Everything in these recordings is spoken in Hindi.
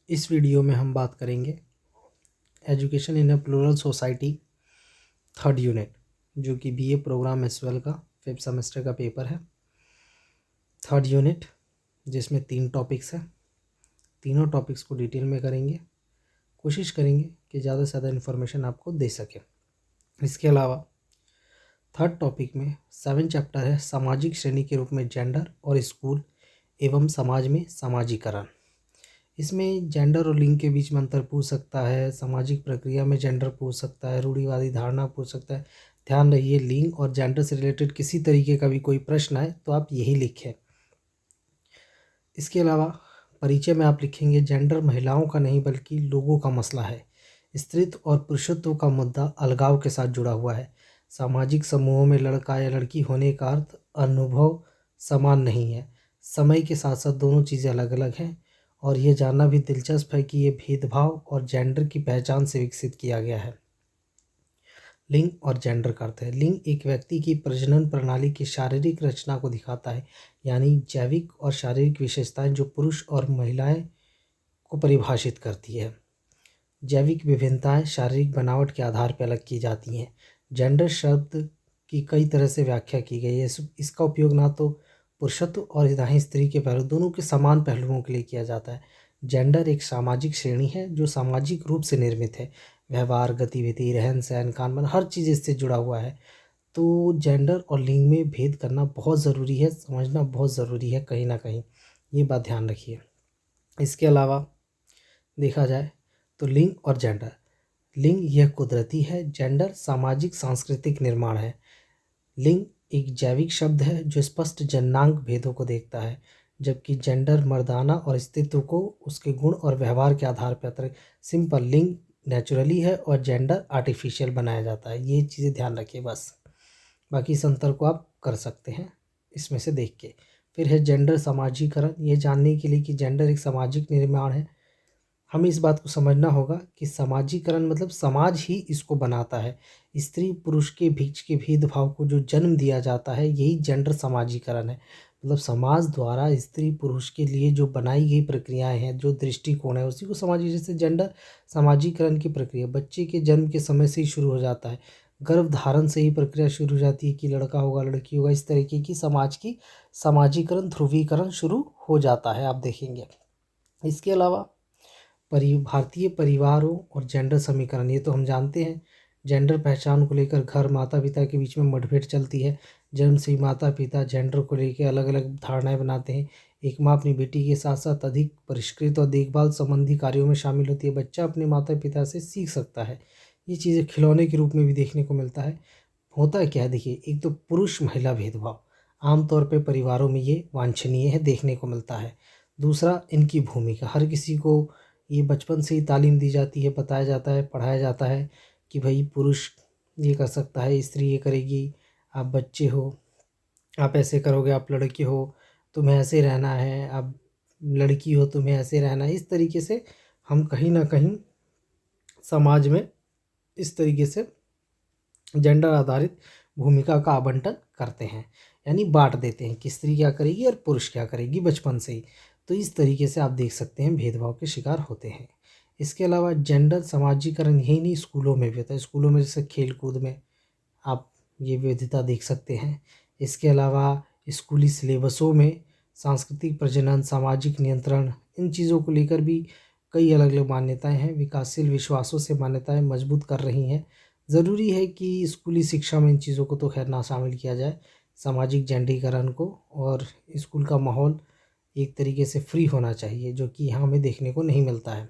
इस वीडियो में हम बात करेंगे education in a plural society third unit, जो कि बीए प्रोग्राम एसवेल का 5th सेमेस्टर का पेपर है। थर्ड यूनिट जिसमें 3 टॉपिक्स हैं। तीनों टॉपिक्स को डिटेल में करेंगे, कोशिश करेंगे कि ज़्यादा से ज़्यादा इन्फॉर्मेशन आपको दे सकें। इसके अलावा थर्ड टॉपिक में 7 चैप्टर है सामाजिक श्रेणी के रूप में जेंडर और स्कूल एवं समाज में सामाजिकरण। इसमें जेंडर और लिंग के बीच में अंतर पूछ सकता है, सामाजिक प्रक्रिया में जेंडर पूछ सकता है, रूढ़िवादी धारणा पूछ सकता है। ध्यान रहिए, लिंग और जेंडर से रिलेटेड किसी तरीके का भी कोई प्रश्न है तो आप यही लिखें। इसके अलावा परिचय में आप लिखेंगे जेंडर महिलाओं का नहीं बल्कि लोगों का मसला है। स्त्रीत्व और पुरुषत्व का मुद्दा अलगाव के साथ जुड़ा हुआ है। सामाजिक समूहों में लड़का या लड़की होने का अर्थ अनुभव समान नहीं है। समय के साथ साथ दोनों चीज़ें अलग अलग हैं और ये जानना भी दिलचस्प है कि ये भेदभाव और जेंडर की पहचान से विकसित किया गया है। लिंग और जेंडर का अर्थ है, लिंग एक व्यक्ति की प्रजनन प्रणाली की शारीरिक रचना को दिखाता है, यानी जैविक और शारीरिक विशेषताएं जो पुरुष और महिलाएं को परिभाषित करती है। जैविक विभिन्नताएं शारीरिक बनावट के आधार पर अलग की जाती हैं। जेंडर शब्द की कई तरह से व्याख्या की गई है। इसका उपयोग ना तो पुरुषत्व और ना ही स्त्री के पहलू, दोनों के समान पहलुओं के लिए किया जाता है। जेंडर एक सामाजिक श्रेणी है जो सामाजिक रूप से निर्मित है। व्यवहार, गतिविधि, रहन सहन, खान पान, हर चीज़ इससे जुड़ा हुआ है। तो जेंडर और लिंग में भेद करना बहुत ज़रूरी है, समझना बहुत ज़रूरी है कहीं ना कहीं, ये बात ध्यान रखिए। इसके अलावा देखा जाए तो लिंग और जेंडर, लिंग यह कुदरती है, जेंडर सामाजिक सांस्कृतिक निर्माण है। लिंग एक जैविक शब्द है जो स्पष्ट जन्नांग भेदों को देखता है, जबकि जेंडर मर्दाना और अस्तित्व को उसके गुण और व्यवहार के आधार पर सिंपल, लिंग नेचुरली है और जेंडर आर्टिफिशियल बनाया जाता है। ये चीज़ें ध्यान रखिए बस, बाकी इस अंतर को आप कर सकते हैं इसमें से देख के। फिर है जेंडर समाजीकरण, ये जानने के लिए कि जेंडर एक सामाजिक निर्माण है। हमें इस बात को समझना होगा कि समाजीकरण मतलब समाज ही इसको बनाता है। स्त्री पुरुष के बीच के भेदभाव को जो जन्म दिया जाता है, यही जेंडर समाजीकरण है। मतलब समाज द्वारा स्त्री पुरुष के लिए जो बनाई गई प्रक्रियाएं हैं, जो दृष्टिकोण है, उसी को समाजी, जैसे जेंडर समाजीकरण की प्रक्रिया बच्चे के जन्म के समय से ही शुरू हो जाता है। गर्भ धारण से ही प्रक्रिया शुरू हो जाती है कि लड़का होगा लड़की होगा, इस तरीके की समाज की समाजीकरण, ध्रुवीकरण शुरू हो जाता है, आप देखेंगे। इसके अलावा भारतीय परिवारों और जेंडर समीकरण, ये तो हम जानते हैं। जेंडर पहचान को लेकर घर माता पिता के बीच में मुठभेड़ चलती है। जन्म से ही माता पिता जेंडर को लेकर अलग अलग धारणाएं बनाते हैं। एक माँ अपनी बेटी के साथ साथ अधिक परिष्कृत और देखभाल संबंधी कार्यों में शामिल होती है। बच्चा अपने माता पिता से सीख सकता है। ये चीज़ें खिलौने के रूप में भी देखने को मिलता है। होता है क्या है, देखिए, एक तो पुरुष महिला भेदभाव आमतौर पर परिवारों में ये वांछनीय है, देखने को मिलता है। दूसरा, इनकी भूमिका, हर किसी को ये बचपन से ही तालीम दी जाती है, बताया जाता है, पढ़ाया जाता है कि भाई पुरुष ये कर सकता है, स्त्री ये करेगी। आप बच्चे हो, आप ऐसे करोगे, आप लड़के हो तुम्हें ऐसे रहना है, आप लड़की हो तुम्हें ऐसे रहना है। इस तरीके से हम कहीं ना कहीं समाज में इस तरीके से जेंडर आधारित भूमिका का आवंटन करते हैं, यानी बांट देते हैं कि स्त्री क्या करेगी और पुरुष क्या करेगी बचपन से ही। तो इस तरीके से आप देख सकते हैं भेदभाव के शिकार होते हैं। इसके अलावा जेंडर समाजीकरण यही नहीं, स्कूलों में भी होता है। स्कूलों में जैसे खेल कूद में आप ये विविधता देख सकते हैं। इसके अलावा स्कूली सिलेबसों में सांस्कृतिक प्रजनन, सामाजिक नियंत्रण, इन चीज़ों को लेकर भी कई अलग अलग मान्यताएं हैं। विकासशील विश्वासों से मान्यताएं मजबूत कर रही हैं। ज़रूरी है कि स्कूली शिक्षा में इन चीज़ों को तो खैर ना शामिल किया जाए, सामाजिक जेंडरीकरण को, और स्कूल का माहौल एक तरीके से फ्री होना चाहिए, जो कि यहाँ हमें देखने को नहीं मिलता है।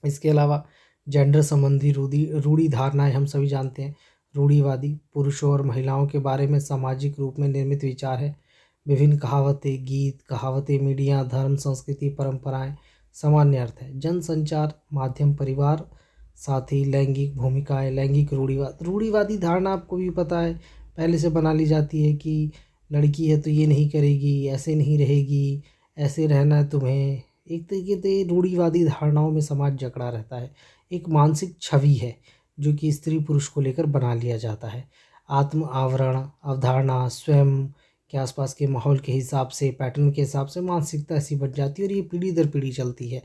इसके अलावा जेंडर संबंधी रूढ़ी धारणाएं हम सभी जानते हैं। रूढ़िवादी पुरुषों और महिलाओं के बारे में सामाजिक रूप में निर्मित विचार है। विभिन्न कहावतें, गीत, कहावतें, मीडिया, धर्म, संस्कृति, परंपराएं, सामान्य अर्थ है। जनसंचार माध्यम, परिवार, साथ ही लैंगिक भूमिकाएं, लैंगिक रूढ़िवादी धारणा आपको भी पता है, पहले से बना ली जाती है कि लड़की है तो ये नहीं करेगी, ऐसे नहीं रहेगी, ऐसे रहना है तुम्हें। एक तरीके से रूढ़िवादी धारणाओं में समाज जकड़ा रहता है। एक मानसिक छवि है जो कि स्त्री पुरुष को लेकर बना लिया जाता है। आत्म आवरण अवधारणा स्वयं के आसपास के माहौल के हिसाब से, पैटर्न के हिसाब से मानसिकता ऐसी बन जाती है और ये पीढ़ी दर पीढ़ी चलती है।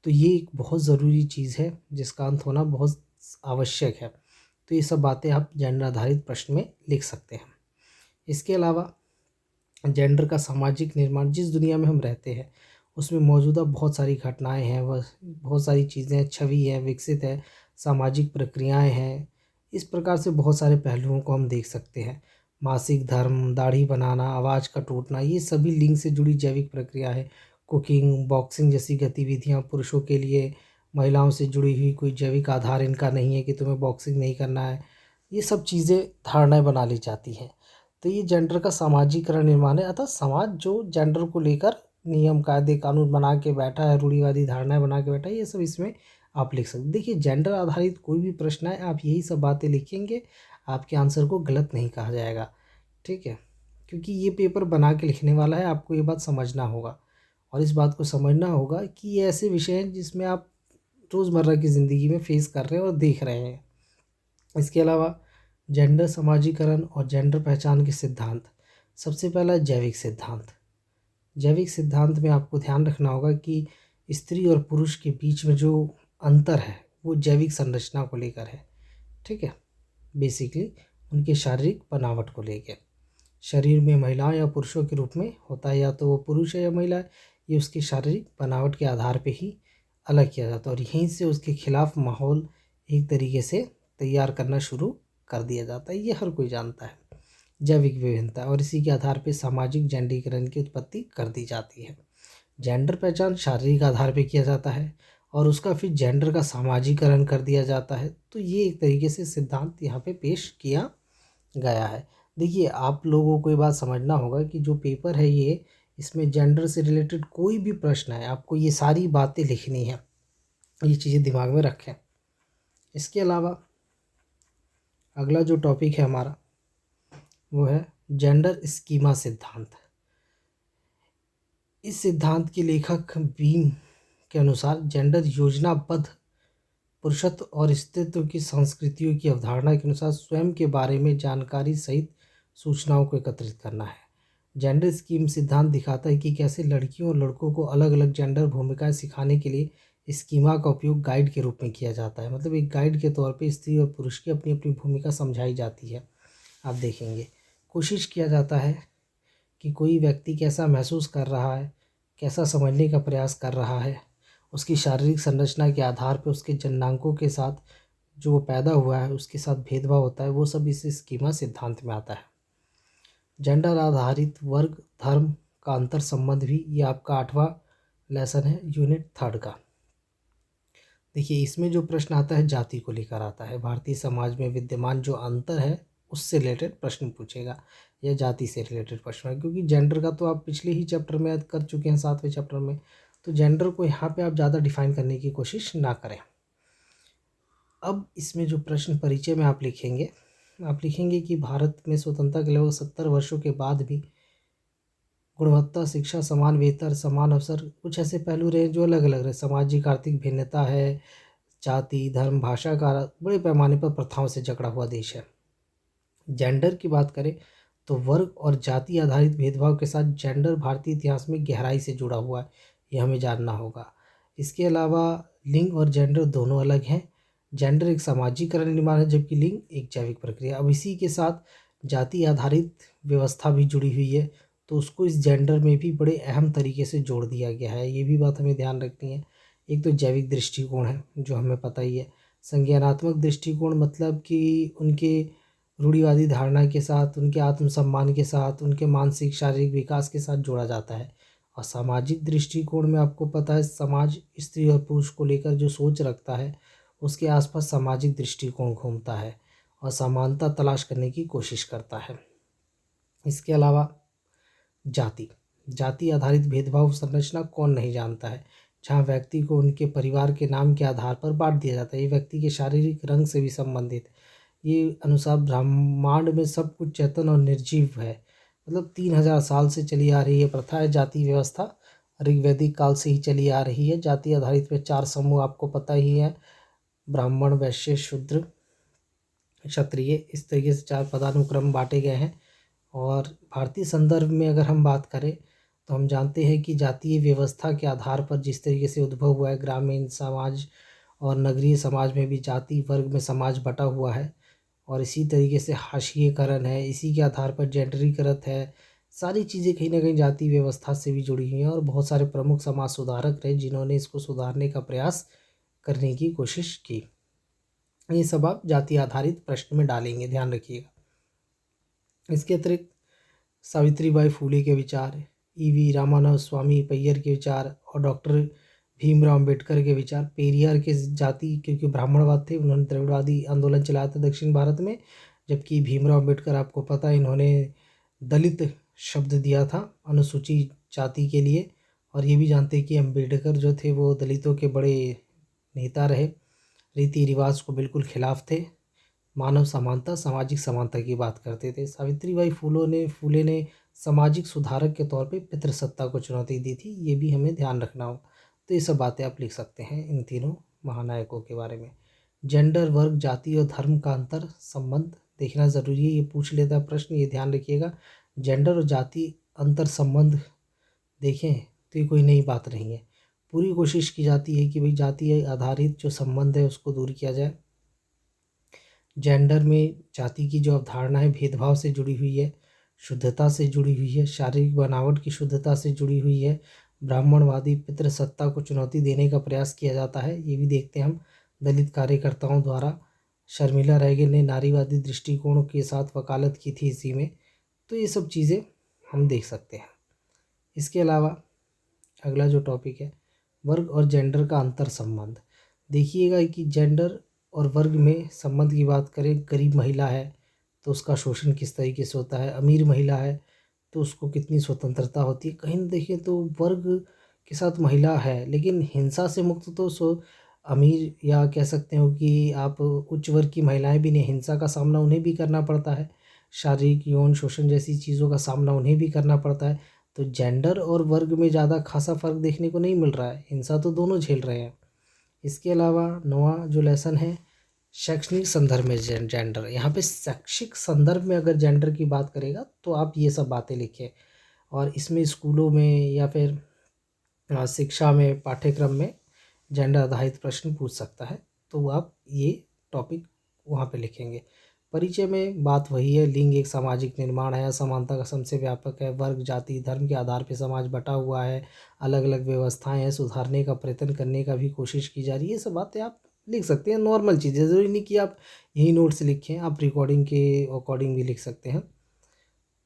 तो ये एक बहुत ज़रूरी चीज़ है जिसका अंत होना बहुत आवश्यक है। तो ये सब बातें आप जेंडर आधारित प्रश्न में लिख सकते हैं। इसके अलावा जेंडर का सामाजिक निर्माण, जिस दुनिया में हम रहते हैं उसमें मौजूदा बहुत सारी घटनाएं हैं, वह बहुत सारी चीज़ें, छवि है, विकसित है, सामाजिक प्रक्रियाएं हैं। इस प्रकार से बहुत सारे पहलुओं को हम देख सकते हैं। मासिक धर्म, दाढ़ी बनाना, आवाज़ का टूटना, ये सभी लिंग से जुड़ी जैविक प्रक्रिया है। कुकिंग, बॉक्सिंग जैसी गतिविधियां पुरुषों के लिए, महिलाओं से जुड़ी हुई कोई जैविक आधार इनका नहीं है कि तुम्हें बॉक्सिंग नहीं करना है। ये सब चीज़ें धारणाएं बना ली जाती हैं। तो ये जेंडर का सामाजिकरण निर्माण है। अतः समाज जो जेंडर को लेकर नियम, कायदे, कानून बना के बैठा है, रूढ़िवादी धारणाएं बना के बैठा है, ये सब इसमें आप लिख सकते। देखिए, जेंडर आधारित कोई भी प्रश्न है, आप यही सब बातें लिखेंगे, आपके आंसर को गलत नहीं कहा जाएगा। ठीक है, क्योंकि ये पेपर बना के लिखने वाला है, आपको ये बात समझना होगा। और इस बात को समझना होगा कि ये ऐसे विषय हैं जिसमें आप रोज़मर्रा की ज़िंदगी में फेस कर रहे हैं और देख रहे हैं। इसके अलावा जेंडर समाजीकरण और जेंडर पहचान के सिद्धांत। सबसे पहला जैविक सिद्धांत। जैविक सिद्धांत में आपको ध्यान रखना होगा कि स्त्री और पुरुष के बीच में जो अंतर है वो जैविक संरचना को लेकर है। ठीक है, बेसिकली उनके शारीरिक बनावट को लेकर। शरीर में महिलाओं या पुरुषों के रूप में होता है, या तो वो पुरुष है या महिला है, ये उसकी शारीरिक बनावट के आधार पे ही अलग किया जाता है। और यहीं से उसके खिलाफ माहौल एक तरीके से तैयार करना शुरू कर दिया जाता है। ये हर कोई जानता है, जैविक विभिन्नता। और इसी के आधार पर सामाजिक जेंडरीकरण की उत्पत्ति कर दी जाती है। जेंडर पहचान शारीरिक आधार पर किया जाता है और उसका फिर जेंडर का सामाजिकरण कर दिया जाता है। तो ये एक तरीके से सिद्धांत यहाँ पे पेश किया गया है। देखिए, आप लोगों को ये बात समझना होगा कि जो पेपर है ये, इसमें जेंडर से रिलेटेड कोई भी प्रश्न है, आपको ये सारी बातें लिखनी है। ये चीज़ें दिमाग में रखें। इसके अलावा अगला जो टॉपिक है हमारा वो है जेंडर स्कीमा सिद्धांत। इस सिद्धांत के लेखक बीम के अनुसार जेंडर योजनाबद्ध पुरुषत्व और स्त्रीत्व की संस्कृतियों की अवधारणा के अनुसार स्वयं के बारे में जानकारी सहित सूचनाओं को एकत्रित करना है। जेंडर स्कीम सिद्धांत दिखाता है कि कैसे लड़कियों और लड़कों को अलग अलग जेंडर भूमिकाएं सिखाने के लिए स्कीमा का उपयोग गाइड के रूप में किया जाता है। मतलब एक गाइड के तौर पे स्त्री और पुरुष की अपनी अपनी भूमिका समझाई जाती है। आप देखेंगे, कोशिश किया जाता है कि कोई व्यक्ति कैसा महसूस कर रहा है, कैसा समझने का प्रयास कर रहा है, उसकी शारीरिक संरचना के आधार पर उसके जननांगों के साथ जो वो पैदा हुआ है उसके साथ भेदभाव होता है, वो सब इस स्कीमा सिद्धांत में आता है। जेंडर आधारित वर्ग धर्म का अंतर संबंध भी, ये आपका 8वां लेसन है यूनिट 3 का। देखिए, इसमें जो प्रश्न आता है जाति को लेकर आता है। भारतीय समाज में विद्यमान जो अंतर है उससे रिलेटेड प्रश्न पूछेगा, या जाति से रिलेटेड प्रश्न है। क्योंकि जेंडर का तो आप पिछले ही चैप्टर में कर चुके हैं, 7वें चैप्टर में, तो जेंडर को यहाँ पे आप ज़्यादा डिफाइन करने की कोशिश ना करें। अब इसमें जो प्रश्न परिचय में आप लिखेंगे कि भारत में स्वतंत्रता के लगभग 70 वर्षों के बाद भी गुणवत्ता, शिक्षा, समान वेतन, समान अवसर, कुछ ऐसे पहलू रहे जो अलग अलग रहे। सामाजिक आर्थिक भिन्नता है, जाति, धर्म, भाषा का बड़े पैमाने पर प्रथाओं से जकड़ा हुआ देश है। जेंडर की बात करें तो वर्ग और जाति आधारित भेदभाव के साथ जेंडर भारतीय इतिहास में गहराई से जुड़ा हुआ है, ये हमें जानना होगा। इसके अलावा लिंग और जेंडर दोनों अलग हैं। जेंडर एक सामाजिकरण निर्माण है, जबकि लिंग एक जैविक प्रक्रिया। अब इसी के साथ जाति आधारित व्यवस्था भी जुड़ी हुई है, तो उसको इस जेंडर में भी बड़े अहम तरीके से जोड़ दिया गया है। ये भी बात हमें ध्यान रखनी है। एक तो जैविक दृष्टिकोण है जो हमें पता ही है। संज्ञानात्मक दृष्टिकोण मतलब कि उनके रूढ़िवादी धारणा के साथ, उनके आत्मसम्मान के साथ, उनके मानसिक शारीरिक विकास के साथ जोड़ा जाता है। और सामाजिक दृष्टिकोण में आपको पता है समाज स्त्री और पुरुष को लेकर जो सोच रखता है उसके आसपास सामाजिक दृष्टिकोण घूमता है और समानता तलाश करने की कोशिश करता है। इसके अलावा जाति आधारित भेदभाव संरचना कौन नहीं जानता है, जहाँ व्यक्ति को उनके परिवार के नाम के आधार पर बांट दिया जाता है। ये व्यक्ति के शारीरिक रंग से भी संबंधित। ये अनुसार ब्रह्मांड में सब कुछ चेतन और निर्जीव है। मतलब 3000 साल से चली आ रही है प्रथा है जाति व्यवस्था, ऋग्वैदिक काल से ही चली आ रही है। जाति आधारित पे 4 समूह आपको पता ही है, ब्राह्मण, वैश्य, शूद्र, क्षत्रिय, इस तरीके से 4 पदानुक्रम बांटे गए हैं। और भारतीय संदर्भ में अगर हम बात करें तो हम जानते हैं कि जातीय व्यवस्था के आधार पर जिस तरीके से उद्भव हुआ है, ग्रामीण समाज और नगरीय समाज में भी जाति वर्ग में समाज बटा हुआ है, और इसी तरीके से हाशिएकरण है, इसी के आधार पर जेंडरीकृत है। सारी चीज़ें कहीं ना कहीं जाति व्यवस्था से भी जुड़ी हुई हैं, और बहुत सारे प्रमुख समाज सुधारक रहे जिन्होंने इसको सुधारने का प्रयास करने की कोशिश की। ये सब आप जाति आधारित प्रश्न में डालेंगे, ध्यान रखिएगा। इसके अतिरिक्त सावित्रीबाई फूले के विचार, ईवी रामानंद स्वामी पय्यर के विचार और डॉक्टर भीमराव अंबेडकर के विचार, पेरियार के जाति, क्योंकि ब्राह्मणवाद थे, उन्होंने द्रविड़वादी आंदोलन चलाया था दक्षिण भारत में, जबकि भीमराव अंबेडकर आपको पता है इन्होंने दलित शब्द दिया था अनुसूचित जाति के लिए। और ये भी जानते हैं कि अंबेडकर जो थे वो दलितों के बड़े नेता रहे, रीति रिवाज को बिल्कुल खिलाफ थे, मानव समानता सामाजिक समानता की बात करते थे। सावित्रीबाई फूले ने सामाजिक सुधारक के तौर पे पितृसत्ता को चुनौती दी थी, ये भी हमें ध्यान रखना हो। तो ये सब बातें आप लिख सकते हैं इन तीनों महानायकों के बारे में। जेंडर, वर्ग, जाति और धर्म का अंतर संबंध देखना ज़रूरी है, ये पूछ लेता है प्रश्न, ये ध्यान रखिएगा। जेंडर और जाति अंतर संबंध देखें तो ये कोई नई बात नहीं है। पूरी कोशिश की जाती है कि भाई जाति आधारित जो संबंध है उसको दूर किया जाए। जेंडर में जाति की जो अवधारणा है भेदभाव से जुड़ी हुई है, शुद्धता से जुड़ी हुई है, शारीरिक बनावट की शुद्धता से जुड़ी हुई है। ब्राह्मणवादी पितृसत्ता को चुनौती देने का प्रयास किया जाता है, ये भी देखते हैं हम दलित कार्यकर्ताओं द्वारा। शर्मिला रैगन ने नारीवादी दृष्टिकोण के साथ वकालत की थी इसी में। तो ये सब चीज़ें हम देख सकते हैं। इसके अलावा अगला जो टॉपिक है, वर्ग और जेंडर का अंतर संबंध। देखिएगा कि जेंडर और वर्ग में संबंध की बात करें, गरीब महिला है तो उसका शोषण किस तरीके से होता है, अमीर महिला है तो उसको कितनी स्वतंत्रता होती है। कहीं न देखें तो वर्ग के साथ महिला है लेकिन हिंसा से मुक्त तो अमीर, या कह सकते हो कि आप उच्च वर्ग की महिलाएं भी नहीं, हिंसा का सामना उन्हें भी करना पड़ता है, शारीरिक यौन शोषण जैसी चीज़ों का सामना उन्हें भी करना पड़ता है। तो जेंडर और वर्ग में ज़्यादा खासा फ़र्क देखने को नहीं मिल रहा है, हिंसा तो दोनों झेल रहे हैं। इसके अलावा 9वां जो लेसन है, शैक्षणिक संदर्भ में जेंडर। यहाँ पे शैक्षिक संदर्भ में अगर जेंडर की बात करेगा तो आप ये सब बातें लिखें, और इसमें स्कूलों में या फिर शिक्षा में पाठ्यक्रम में जेंडर आधारित प्रश्न पूछ सकता है, तो आप ये टॉपिक वहाँ पे लिखेंगे। परिचय में बात वही है, लिंग एक सामाजिक निर्माण है, असमानता का सबसे व्यापक है, वर्ग जाति धर्म के आधार पर समाज बटा हुआ है, अलग अलग व्यवस्थाएं हैं, सुधारने का प्रयत्न करने का भी कोशिश की जा रही है। ये सब बातें आप लिख सकते हैं, नॉर्मल चीज़ें, ज़रूरी नहीं कि आप यही नोट्स लिखें, आप रिकॉर्डिंग के अकॉर्डिंग भी लिख सकते हैं।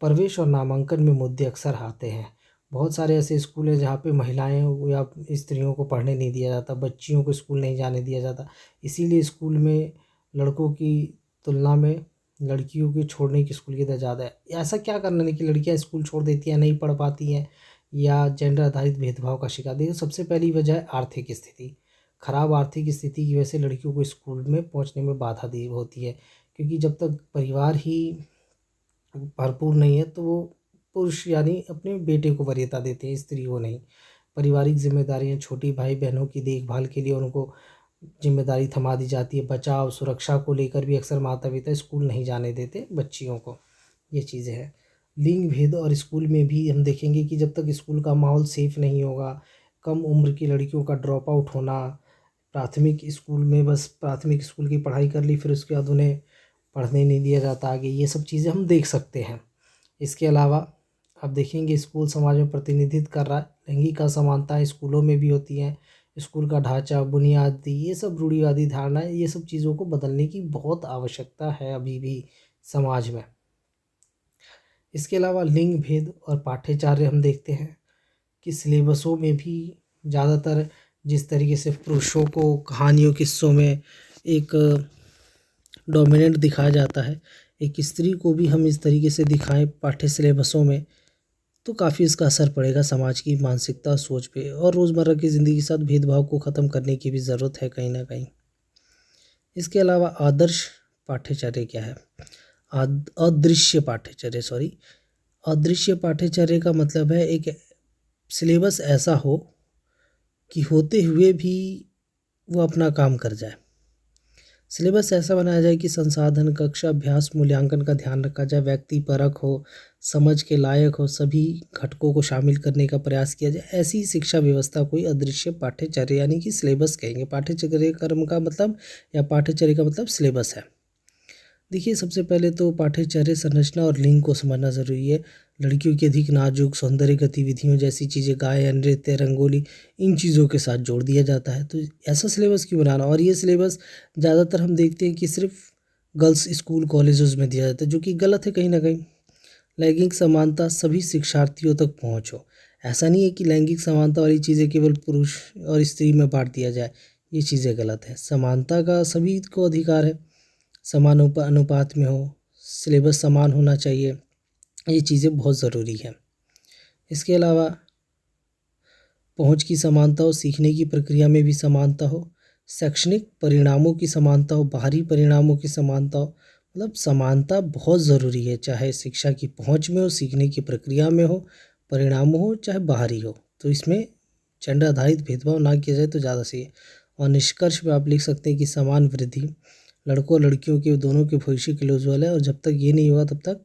प्रवेश और नामांकन में मुद्दे अक्सर आते हैं। बहुत सारे ऐसे स्कूल हैं जहाँ पे महिलाएं या स्त्रियों को पढ़ने नहीं दिया जाता, बच्चियों को स्कूल नहीं जाने दिया जाता, इसीलिए स्कूल में लड़कों की तुलना में लड़कियों के छोड़ने की स्कूल की दर ज़्यादा है। ऐसा क्या करना है कि लड़कियां स्कूल छोड़ देती हैं, नहीं पढ़ पाती हैं, या जेंडर आधारित भेदभाव का शिकार। देखिए सबसे पहली वजह है आर्थिक स्थिति। खराब आर्थिक स्थिति की वजह से लड़कियों को स्कूल में पहुंचने में बाधा दी होती है, क्योंकि जब तक परिवार ही भरपूर नहीं है तो वो पुरुष यानी अपने बेटे को वरीयता देते हैं, स्त्री को नहीं। पारिवारिक जिम्मेदारियां, छोटी भाई बहनों की देखभाल के लिए उनको जिम्मेदारी थमा दी जाती है। बचाव सुरक्षा को लेकर भी अक्सर माता पिता स्कूल नहीं जाने देते बच्चियों को, ये चीज़ें हैं। लिंग भेद और स्कूल में भी हम देखेंगे कि जब तक स्कूल का माहौल सेफ नहीं होगा, कम उम्र की लड़कियों का ड्रॉप आउट होना, प्राथमिक स्कूल में बस प्राथमिक स्कूल की पढ़ाई कर ली फिर उसके बाद उन्हें पढ़ने नहीं दिया जाता आगे, ये सब चीज़ें हम देख सकते हैं। इसके अलावा आप देखेंगे स्कूल समाज में प्रतिनिधित्व कर रहा है, लैंगिक असमानताएं स्कूलों में भी होती हैं, स्कूल का ढांचा बुनियादी ये सब रूढ़िवादी धारणाएं, ये सब चीज़ों को बदलने की बहुत आवश्यकता है अभी भी समाज में। इसके अलावा लिंग भेद और पाठ्यचर्या हम देखते हैं कि सिलेबसों में भी ज़्यादातर जिस तरीके से पुरुषों को कहानियों किस्सों में एक डोमिनेंट दिखाया जाता है, एक स्त्री को भी हम इस तरीके से दिखाएं पाठ्य सिलेबसों में, तो काफ़ी इसका असर पड़ेगा समाज की मानसिकता सोच पे, और रोज़मर्रा की ज़िंदगी के साथ भेदभाव को ख़त्म करने की भी ज़रूरत है कहीं ना कहीं। इसके अलावा आदर्श पाठ्यचर्या क्या है, अदृश्य पाठ्यचर्या अदृश्य पाठ्यचर्या का मतलब है एक सिलेबस ऐसा हो कि होते हुए भी वो अपना काम कर जाए। सिलेबस ऐसा बनाया जाए कि संसाधन, कक्षा, अभ्यास, मूल्यांकन का ध्यान रखा जाए, व्यक्ति परक हो, समझ के लायक हो, सभी घटकों को शामिल करने का प्रयास किया जाए। ऐसी शिक्षा व्यवस्था कोई अदृश्य पाठ्यचर्या यानी कि सिलेबस कहेंगे। पाठ्यचर्या क्रम का मतलब या पाठ्यचर्या का मतलब सिलेबस है। देखिए, सबसे पहले तो पाठ्यचर्या संरचना और लिंग को समझना ज़रूरी है। लड़कियों की अधिक नाजुक सौंदर्य गतिविधियों जैसी चीज़ें, गायन, नृत्य, रंगोली, इन चीज़ों के साथ जोड़ दिया जाता है। तो ऐसा सिलेबस क्यों बनाना? और ये सिलेबस ज़्यादातर हम देखते हैं कि सिर्फ गर्ल्स स्कूल कॉलेजेस में दिया जाता है, जो कि गलत है कहीं ना कहीं। लैंगिक समानता, सभी शिक्षार्थियों तक पहुँच हो। ऐसा नहीं है कि लैंगिक समानता वाली चीज़ें केवल पुरुष और स्त्री में बांट दिया जाए, ये चीज़ें गलत है। समानता का सभी को अधिकार है, समान अनुपात में हो, सिलेबस समान होना चाहिए, ये चीज़ें बहुत ज़रूरी हैं। इसके अलावा पहुंच की समानता हो, सीखने की प्रक्रिया में भी समानता हो, शैक्षणिक परिणामों की समानता हो, बाहरी परिणामों की समानता हो। मतलब समानता बहुत ज़रूरी है, चाहे शिक्षा की पहुंच में हो, सीखने की प्रक्रिया में हो, परिणाम हो, चाहे बाहरी हो। तो इसमें जेंडर आधारित भेदभाव ना किया जाए तो ज़्यादा सही है। और निष्कर्ष में आप लिख सकते हैं कि समान वृद्धि लड़कों और लड़कियों के दोनों के भविष्य के लिए उज्ज्वल है, और जब तक ये नहीं होगा तब तक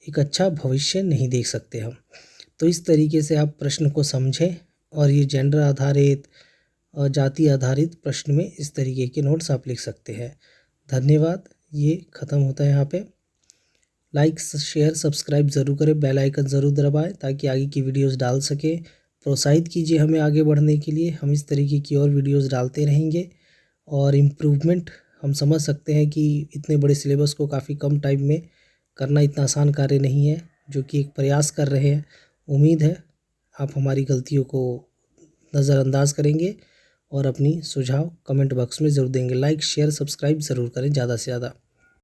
एक अच्छा भविष्य नहीं देख सकते हम। तो इस तरीके से आप प्रश्न को समझें, और ये जेंडर आधारित और जाति आधारित प्रश्न में इस तरीके के नोट्स आप लिख सकते हैं। धन्यवाद। ये ख़त्म होता है यहाँ पे। लाइक, शेयर, सब्सक्राइब ज़रूर करें, बेल आइकन ज़रूर दबाएं ताकि आगे की वीडियोस डाल सके। प्रोत्साहित कीजिए हमें आगे बढ़ने के लिए, हम इस तरीके की और वीडियोस डालते रहेंगे। और इम्प्रूवमेंट हम समझ सकते हैं कि इतने बड़े सिलेबस को काफ़ी कम टाइम में करना इतना आसान कार्य नहीं है, जो कि एक प्रयास कर रहे हैं। उम्मीद है आप हमारी गलतियों को नज़रअंदाज करेंगे और अपनी सुझाव कमेंट बॉक्स में ज़रूर देंगे। लाइक, शेयर, सब्सक्राइब ज़रूर करें ज़्यादा से ज़्यादा।